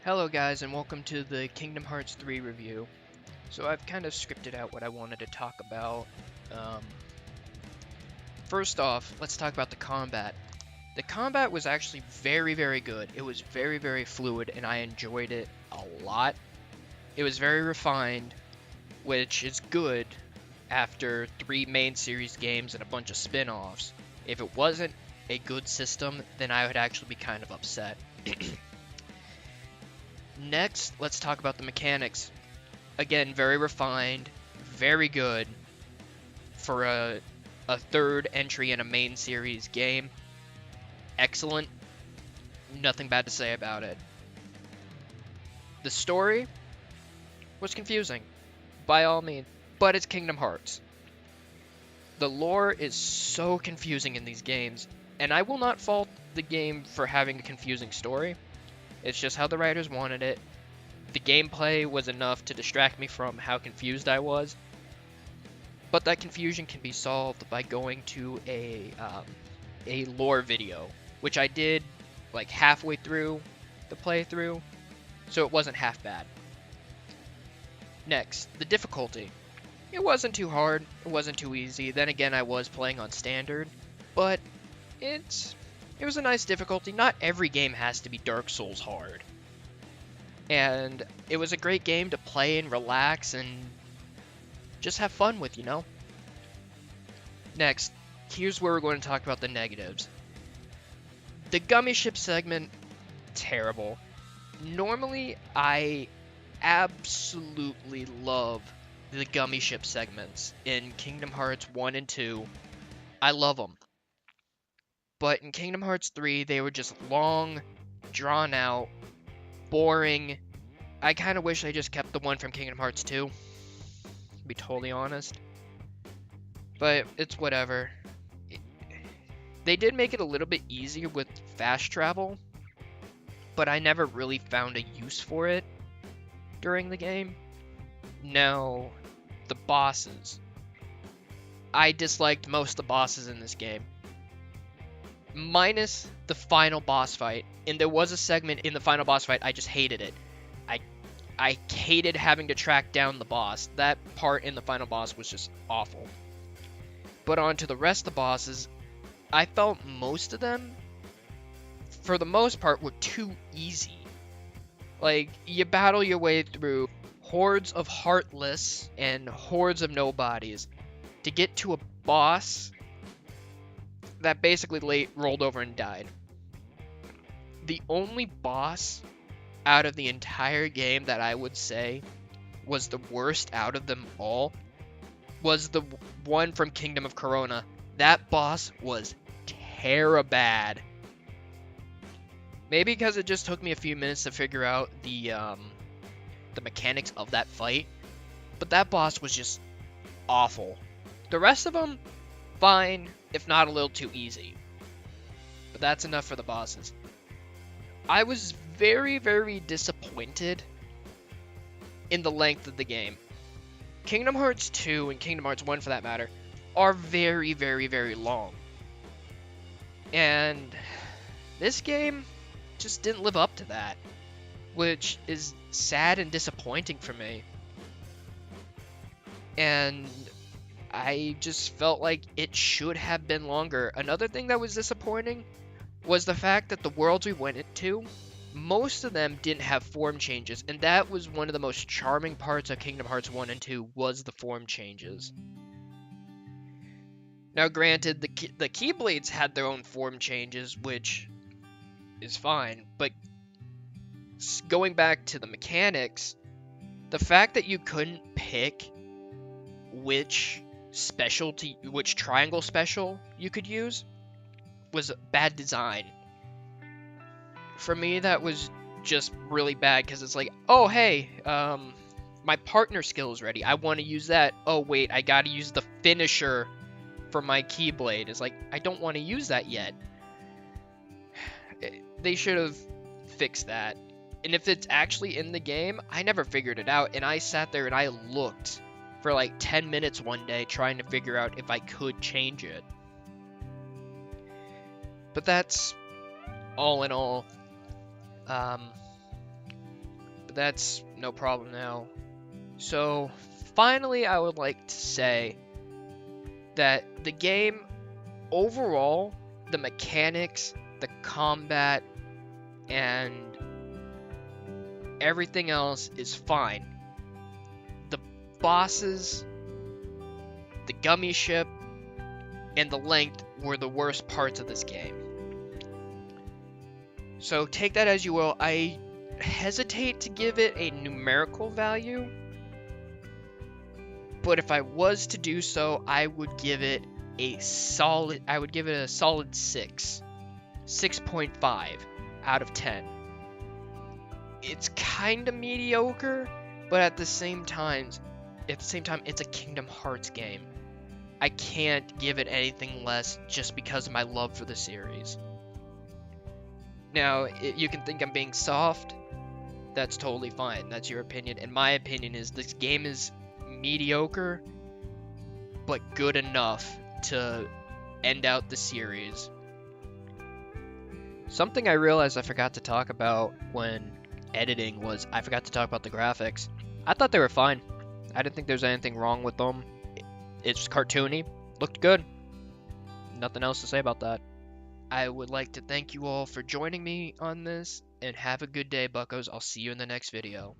Hello guys, and welcome to the Kingdom Hearts 3 review. So I've kind of scripted out what I wanted to talk about. Um, First off, let's talk about the combat. The combat was actually very good. It was very fluid, and I enjoyed it a lot. It was very refined, which is good after 3 main series games and a bunch of spin-offs. If it wasn't a good system, then I would actually be kind of upset. Next, let's talk about the mechanics. Again, very refined, very good for a third entry in a main series game. Excellent. Nothing bad to say about it. The story was confusing, by all means, but it's Kingdom Hearts. The lore is so confusing in these games, and I will not fault the game for having a confusing story. It's just how the writers wanted it. The gameplay was enough to distract me from how confused I was. But that confusion can be solved by going to a lore video, which I did like halfway through the playthrough, so it wasn't half bad. Next, the difficulty. It wasn't too hard, it wasn't too easy. Then again, I was playing on standard, but it was a nice difficulty. Not every game has to be Dark Souls hard. And it was a great game to play and relax and just have fun with, you know? Next, here's where we're going to talk about the negatives. The gummy ship segment, terrible. Normally, I absolutely love the gummy ship segments in Kingdom Hearts 1 and 2. I love them. But in Kingdom Hearts 3, they were just long, drawn out, boring. I kind of wish they just kept the one from Kingdom Hearts 2, to be totally honest. But it's whatever. They did make it a little bit easier with fast travel, but I never really found a use for it during the game. Now, the bosses. I disliked most of the bosses in this game, minus the final boss fight. And there was a segment in the final boss fight, I just hated it. I hated having to track down the boss. That part in the final boss was just awful. But on to the rest of the bosses, I felt most of them, for the most part, were too easy. Like, you battle your way through hordes of heartless and hordes of nobodies to get to a boss that basically rolled over and died. The only boss out of the entire game that I would say was the worst out of them all was the one from Kingdom of Corona. That boss was terribad. Maybe because it just took me a few minutes to figure out the mechanics of that fight, but that boss was just awful. The rest of them, fine, if not a little too easy. But that's enough for the bosses. I was very disappointed in the length of the game. Kingdom Hearts 2 and Kingdom Hearts 1, for that matter, are very long. And this game just didn't live up to that, which is sad and disappointing for me. And I just felt like it should have been longer. Another thing that was disappointing was the fact that the worlds we went into, most of them didn't have form changes, and that was one of the most charming parts of Kingdom Hearts 1 and 2 was the form changes. Now granted, the Keyblades had their own form changes, which is fine, but going back to the mechanics, the fact that you couldn't pick which triangle special you could use was bad design. For me, that was just really bad, because it's like, oh hey, my partner skill is ready, I want to use that. Oh wait, I gotta use the finisher for my Keyblade. It's like, I don't want to use that yet. They should have fixed that. And if it's actually in the game, I never figured it out, and I sat there and I looked for like 10 minutes one day trying to figure out if I could change it. But that's all in all. that's no problem now. So, finally, I would like to say that the game, overall, the mechanics, the combat, and everything else is fine. The bosses, the gummy ship, and the length were the worst parts of this game. So take that as you will. I hesitate to give it a numerical value, but if I was to do so, I would give it a solid 6. 6.5 out of 10. It's kind of mediocre, but at the same time, it's a Kingdom Hearts game. I can't give it anything less just because of my love for the series. Now, you can think I'm being soft. That's totally fine. That's your opinion. And my opinion is this game is mediocre, but good enough to end out the series. Something I realized I forgot to talk about when editing was I forgot to talk about the graphics. I thought they were fine. I didn't think there was anything wrong with them. It's cartoony. Looked good. Nothing else to say about that. I would like to thank you all for joining me on this, and have a good day, buckos. I'll see you in the next video.